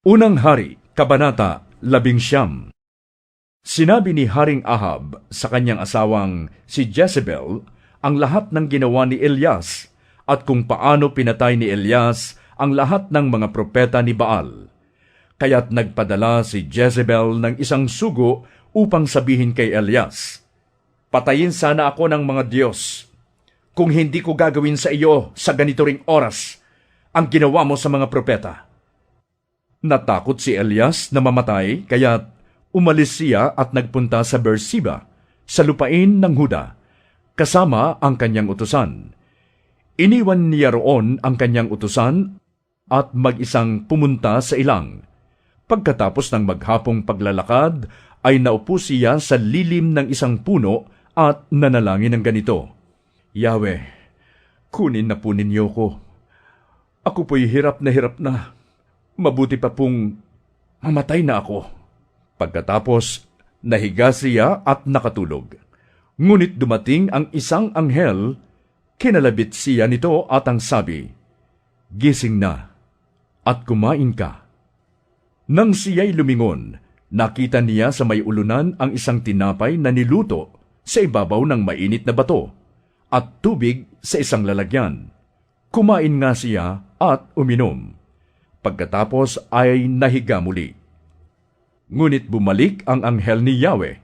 Unang Hari, Kabanata 11. Sinabi ni Haring Ahab sa kanyang asawang si Jezebel ang lahat ng ginawa ni Elias at kung paano pinatay ni Elias ang lahat ng mga propeta ni Baal. Kaya't nagpadala si Jezebel ng isang sugo upang sabihin kay Elias, "Patayin sana ako ng mga Diyos kung hindi ko gagawin sa iyo sa ganito ring oras ang ginawa mo sa mga propeta." Natakot si Elias na mamatay, kaya't umalis siya at nagpunta sa Beersheba, sa lupain ng Huda, kasama ang kanyang utusan. Iniwan niya roon ang kanyang utusan at mag-isang pumunta sa ilang. Pagkatapos ng maghapong paglalakad, ay naupo siya sa lilim ng isang puno at nanalangin ng ganito, "Yahweh, kunin na po ninyo ko. Ako po'y hirap na. Mabuti pa pong mamatay na ako." Pagkatapos, nahiga siya at nakatulog. Ngunit dumating ang isang anghel, kinalabit siya nito at ang sabi, "Gising na at kumain ka." Nang siya'y lumingon, nakita niya sa may ulunan ang isang tinapay na niluto sa ibabaw ng mainit na bato at tubig sa isang lalagyan. Kumain nga siya at uminom. Pagkatapos ay nahiga muli. Ngunit bumalik ang anghel ni Yahweh.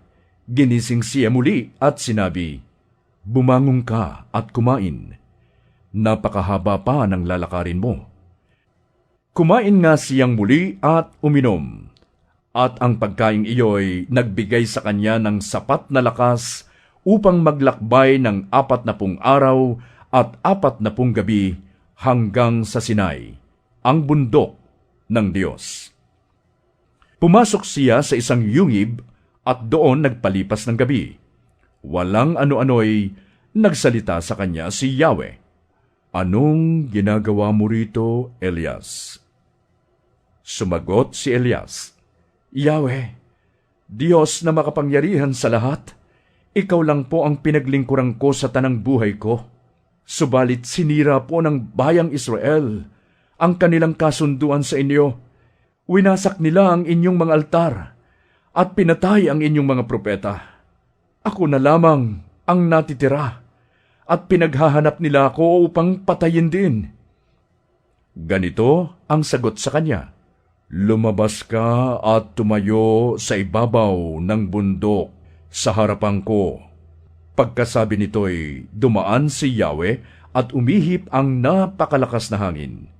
Ginising siya muli at sinabi, "Bumangon ka at kumain. Napakahaba pa ng lalakarin mo." Kumain nga siyang muli at uminom. At ang pagkaing iyo'y nagbigay sa kanya ng sapat na lakas upang maglakbay ng 40 araw at 40 gabi hanggang sa Sinai, ang bundok ng Diyos. Pumasok siya sa isang yungib at doon nagpalipas ng gabi. Walang ano-ano'y nagsalita sa kanya si Yahweh. "Anong ginagawa mo rito, Elias?" Sumagot si Elias, "Yahweh, Diyos na makapangyarihan sa lahat, ikaw lang po ang pinaglingkuran ko sa tanang buhay ko. Subalit sinira po ng bayang Israel ang kanilang kasunduan sa inyo. Winasak nila ang inyong mga altar at pinatay ang inyong mga propeta. Ako na lamang ang natitira at pinaghahanap nila ako upang patayin din." Ganito ang sagot sa kanya, "Lumabas ka at tumayo sa ibabaw ng bundok sa harapan ko." Pagkasabi nito'y dumaan si Yahweh at umihip ang napakalakas na hangin.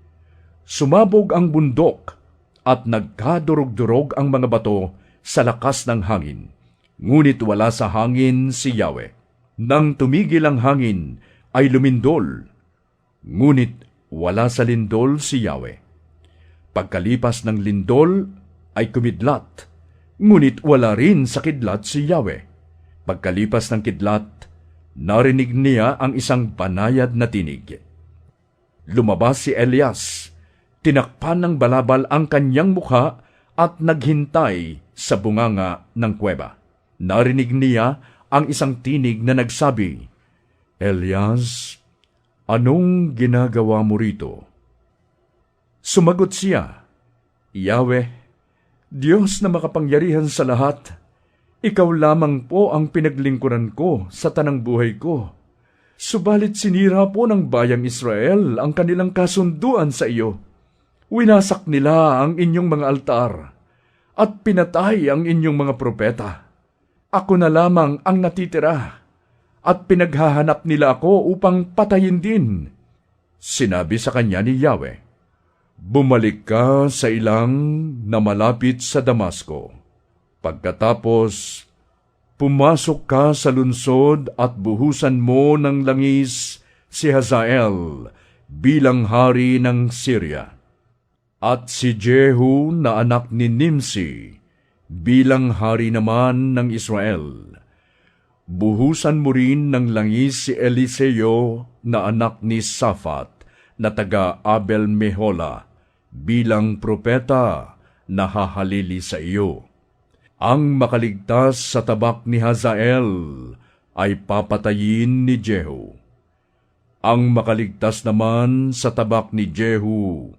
Sumabog ang bundok at nagkadurog-durog ang mga bato sa lakas ng hangin. Ngunit wala sa hangin si Yahweh. Nang tumigil ang hangin ay lumindol. Ngunit wala sa lindol si Yahweh. Pagkalipas ng lindol ay kumidlat. Ngunit wala rin sa kidlat si Yahweh. Pagkalipas ng kidlat, narinig niya ang isang banayad na tinig. Lumabas si Elias. Tinakpan ng balabal ang kanyang mukha at naghintay sa bunganga ng kuweba. Narinig niya ang isang tinig na nagsabi, "Elias, anong ginagawa mo rito?" Sumagot siya, "Yahweh, Diyos na makapangyarihan sa lahat, ikaw lamang po ang pinaglingkuran ko sa tanang buhay ko. Subalit sinira po ng bayang Israel ang kanilang kasunduan sa iyo. Winasak nila ang inyong mga altar at pinatay ang inyong mga propeta. Ako na lamang ang natitira at pinaghahanap nila ako upang patayin din." Sinabi sa kanya ni Yahweh, "Bumalik ka sa ilang na malapit sa Damasco. Pagkatapos, pumasok ka sa lungsod at buhusan mo ng langis si Hazael bilang hari ng Syria, at si Jehu na anak ni Nimsi bilang hari naman ng Israel. Buhusan mo rin ng langis si Eliseo na anak ni Safat na taga Abel Mehola bilang propeta na hahalili sa iyo. Ang makaligtas sa tabak ni Hazael ay papatayin ni Jehu. Ang makaligtas naman sa tabak ni Jehu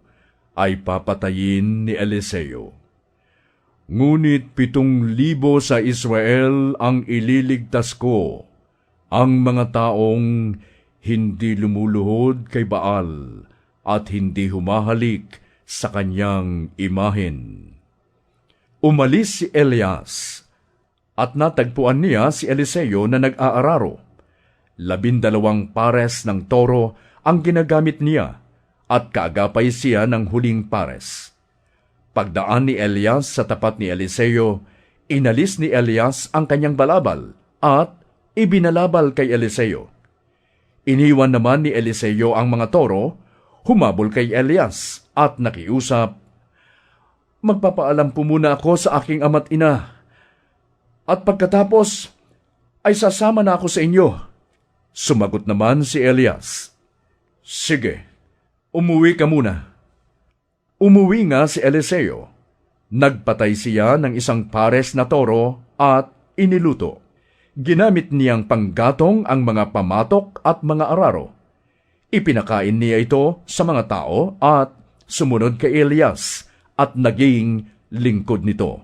ay papatayin ni Eliseo. Ngunit 7,000 sa Israel ang ililigtas ko, ang mga taong hindi lumuluhod kay Baal at hindi humahalik sa kanyang imahen. Umalis si Elias at natagpuan niya si Eliseo na nag-aararo. 12 pares ng toro ang ginagamit niya at kaagapay siya ng huling pares. Pagdaan ni Elias sa tapat ni Eliseo, inalis ni Elias ang kanyang balabal at ibinalabal kay Eliseo. Iniwan naman ni Eliseo ang mga toro, humabol kay Elias at nakiusap, "Magpapaalam po muna ako sa aking ama't ina, at pagkatapos ay sasama na ako sa inyo." Sumagot naman si Elias, "Sige, umuwi ka muna." Umuwi nga si Eliseo. Nagpatay siya ng 1 pares na toro at iniluto. Ginamit niyang panggatong ang mga pamatok at mga araro. Ipinakain niya ito sa mga tao at sumunod kay Elias at naging lingkod nito.